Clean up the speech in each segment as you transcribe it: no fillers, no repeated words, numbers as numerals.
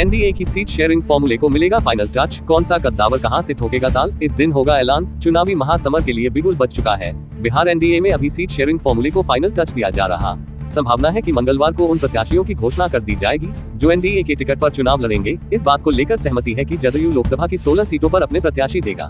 NDA की seat sharing फॉर्मूले को मिलेगा फाइनल टच, कौन सा कद्दावर कहां से ठोकेगा ताल, इस दिन होगा ऐलान। चुनावी महासमर के लिए बिगुल बज चुका है। बिहार एनडीए में अभी सीट शेयरिंग फॉर्मूले को फाइनल टच दिया जा रहा। संभावना है कि मंगलवार को उन प्रत्याशियों की घोषणा कर दी जाएगी जो एनडीए के टिकट पर चुनाव लड़ेंगे। इस बात को लेकर सहमति है कि जदयू लोकसभा की 16 सीटों पर अपने प्रत्याशी देगा।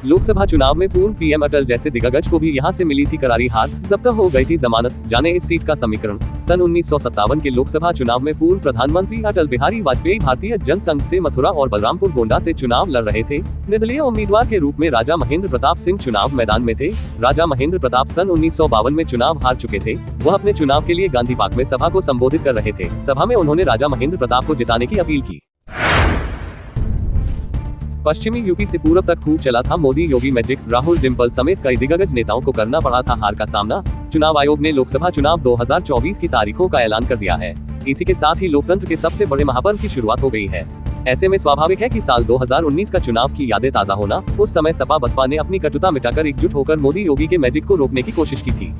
लोकसभा चुनाव में पूर्व पीएम अटल जैसे दिग्गज को भी यहां से मिली थी करारी हार, जब्त हो गई थी जमानत। जाने इस सीट का समीकरण। सन 1957 के लोकसभा चुनाव में पूर्व प्रधानमंत्री अटल बिहारी वाजपेयी भारतीय जनसंघ से मथुरा और बलरामपुर गोंडा से चुनाव लड़ रहे थे। निर्दलीय उम्मीदवार के रूप में राजा महेंद्र प्रताप सिंह चुनाव मैदान में थे। राजा महेंद्र प्रताप सन 1952 में चुनाव हार चुके थे। वह अपने चुनाव के लिए गांधी पार्क में सभा को संबोधित कर रहे थे। सभा में उन्होंने राजा महेंद्र प्रताप को जिताने की अपील की। पश्चिमी यूपी से पूरब तक खूब चला था मोदी योगी मैजिक। राहुल, डिम्पल समेत कई दिग्गज नेताओं को करना पड़ा था हार का सामना। चुनाव आयोग ने लोकसभा चुनाव 2024 की तारीखों का ऐलान कर दिया है। इसी के साथ ही लोकतंत्र के सबसे बड़े महापर्व की शुरुआत हो गई है। ऐसे में स्वाभाविक है कि साल 2019 का चुनाव की यादें ताजा होना। उस समय सपा बसपा ने अपनी कटुता मिटाकर एकजुट होकर मोदी योगी के मैजिक को रोकने की कोशिश की थी।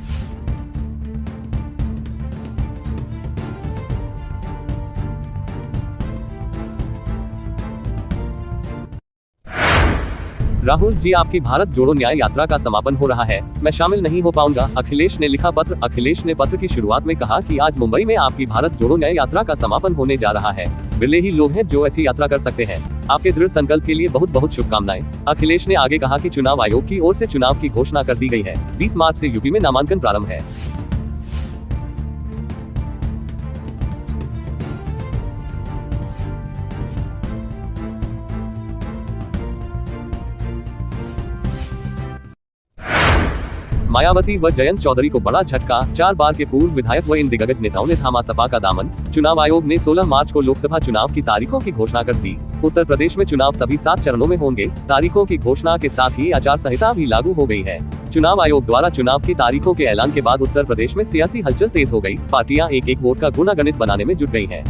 राहुल जी, आपकी भारत जोड़ो न्याय यात्रा का समापन हो रहा है, मैं शामिल नहीं हो पाऊंगा, अखिलेश ने लिखा पत्र। अखिलेश ने पत्र की शुरुआत में कहा कि आज मुंबई में आपकी भारत जोड़ो न्याय यात्रा का समापन होने जा रहा है। बिरले ही लोग हैं जो ऐसी यात्रा कर सकते हैं। आपके दृढ़ संकल्प के लिए बहुत बहुत शुभकामनाएं। अखिलेश ने आगे कहा कि चुनाव आयोग की ओर से चुनाव की घोषणा कर दी गई है। 20 मार्च से यूपी में नामांकन प्रारंभ है। मायावती व जयंत चौधरी को बड़ा झटका। 4 बार के पूर्व विधायक व इन दिग्गज नेताओं ने थामा सपा का दामन। चुनाव आयोग ने 16 मार्च को लोकसभा चुनाव की तारीखों की घोषणा कर दी। उत्तर प्रदेश में चुनाव सभी 7 चरणों में होंगे। तारीखों की घोषणा के साथ ही आचार संहिता भी लागू हो गई है। चुनाव आयोग द्वारा चुनाव की तारीखों के ऐलान के बाद उत्तर प्रदेश में सियासी हलचल तेज हो गई। पार्टियां एक एक वोट का गुणागणित बनाने में जुट गई हैं।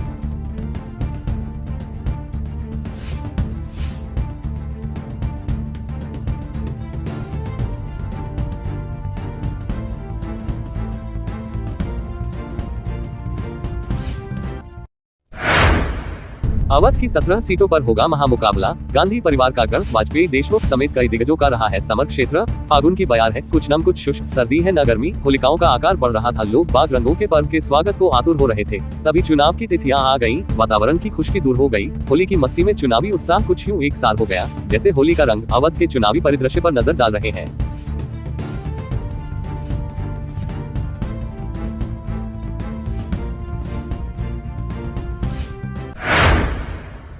अवध की 17 सीटों पर होगा महामुकाबला। गांधी परिवार का गढ़, वाजपेयी देशमुख समेत कई दिग्गजों का रहा है समर क्षेत्र। फागुन की बयार है, कुछ नम कुछ शुष्क, सर्दी है न गर्मी। होलिकाओं का आकार बढ़ रहा था, लोग बाग रंगों के पर्व के स्वागत को आतुर हो रहे थे। तभी चुनाव की तिथियां आ गईं, वातावरण की खुशकी दूर हो गई। होली की मस्ती में चुनावी उत्साह कुछ यूं एक सार हो गया जैसे होली का रंग। अवध के चुनावी परिदृश्य पर नजर डाल रहे हैं।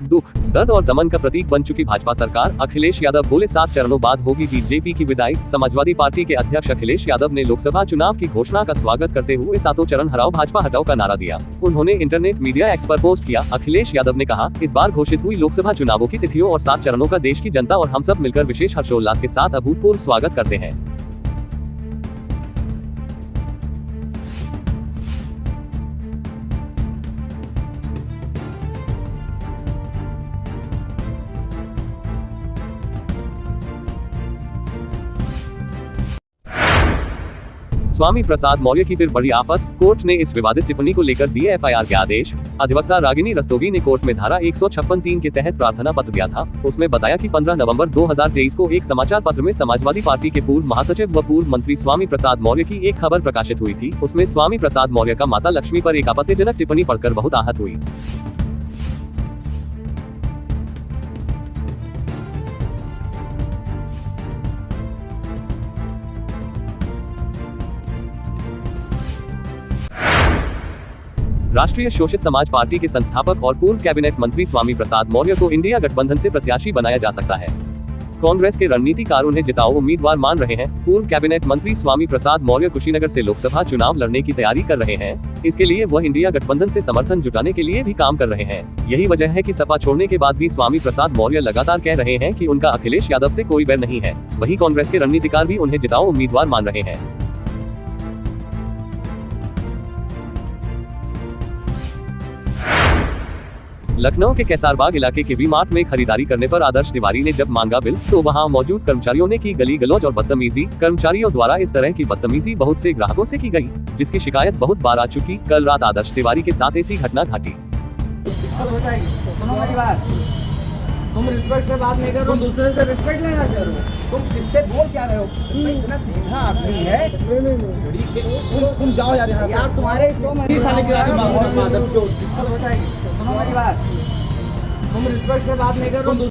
दुख, दर्द और दमन का प्रतीक बन चुकी भाजपा सरकार। अखिलेश यादव बोले 7 चरणों बाद होगी बीजेपी की विदाई। समाजवादी पार्टी के अध्यक्ष अखिलेश यादव ने लोकसभा चुनाव की घोषणा का स्वागत करते हुए 7 चरण हराओ भाजपा हटाओ का नारा दिया। उन्होंने इंटरनेट मीडिया एक्स पर पोस्ट किया। अखिलेश यादव ने कहा, इस बार घोषित हुई लोकसभा चुनावों की तिथियों और 7 चरणों का देश की जनता और हम सब मिलकर विशेष हर्षोल्लास के साथ अभूतपूर्व स्वागत करते हैं। स्वामी प्रसाद मौर्य की फिर बड़ी आफत। कोर्ट ने इस विवादित टिप्पणी को लेकर दिए एफआईआर के आदेश। अधिवक्ता रागिनी रस्तोगी ने कोर्ट में धारा 156(3) के तहत प्रार्थना पत्र दिया था। उसमें बताया कि 15 नवंबर 2023 को एक समाचार पत्र में समाजवादी पार्टी के पूर्व महासचिव व पूर्व मंत्री स्वामी प्रसाद मौर्य की एक खबर प्रकाशित हुई थी। उसमें स्वामी प्रसाद मौर्य का माता लक्ष्मी पर एक आपत्तिजनक टिप्पणी पढ़कर बहुत आहत हुई। राष्ट्रीय शोषित समाज पार्टी के संस्थापक और पूर्व कैबिनेट मंत्री स्वामी प्रसाद मौर्य को इंडिया गठबंधन से प्रत्याशी बनाया जा सकता है। कांग्रेस के रणनीतिकार उन्हें जिताओ उम्मीदवार मान रहे हैं। पूर्व कैबिनेट मंत्री स्वामी प्रसाद मौर्य कुशीनगर से लोकसभा चुनाव लड़ने की तैयारी कर रहे हैं। इसके लिए वह इंडिया गठबंधन से समर्थन जुटाने के लिए भी काम कर रहे हैं। यही वजह है कि सपा छोड़ने के बाद भी स्वामी प्रसाद मौर्य लगातार कह रहे हैं कि उनका अखिलेश यादव से कोई बैर नहीं है। वहीं कांग्रेस के रणनीतिकार भी उन्हें जिताओ उम्मीदवार मान रहे हैं। लखनऊ के कैसारबाग इलाके के वी मार्ट में खरीदारी करने पर आदर्श तिवारी ने जब मांगा बिल तो वहां मौजूद कर्मचारियों ने की गली गलौज और बदतमीजी। कर्मचारियों द्वारा इस तरह की बदतमीजी बहुत से ग्राहकों से की गई, जिसकी शिकायत बहुत बार आ चुकी। कल रात आदर्श तिवारी के साथ ऐसी घटना घटी। सुनो मेरी बात, तुम रिस्पेक्ट से बात नहीं कर रहे हो, दूसरे से रिस्पेक्ट लेना चाह रहे हो। तुम किससे बोल क्या रहे हो? इतना सीधा आदमी है। तुम जाओ यार यहाँ से। यार तुम्हारे स्टोव में 30 साल की मादर चोट। सुनो मेरी बात, तुम रिस्पेक्ट से बात नहीं कर रहे हो,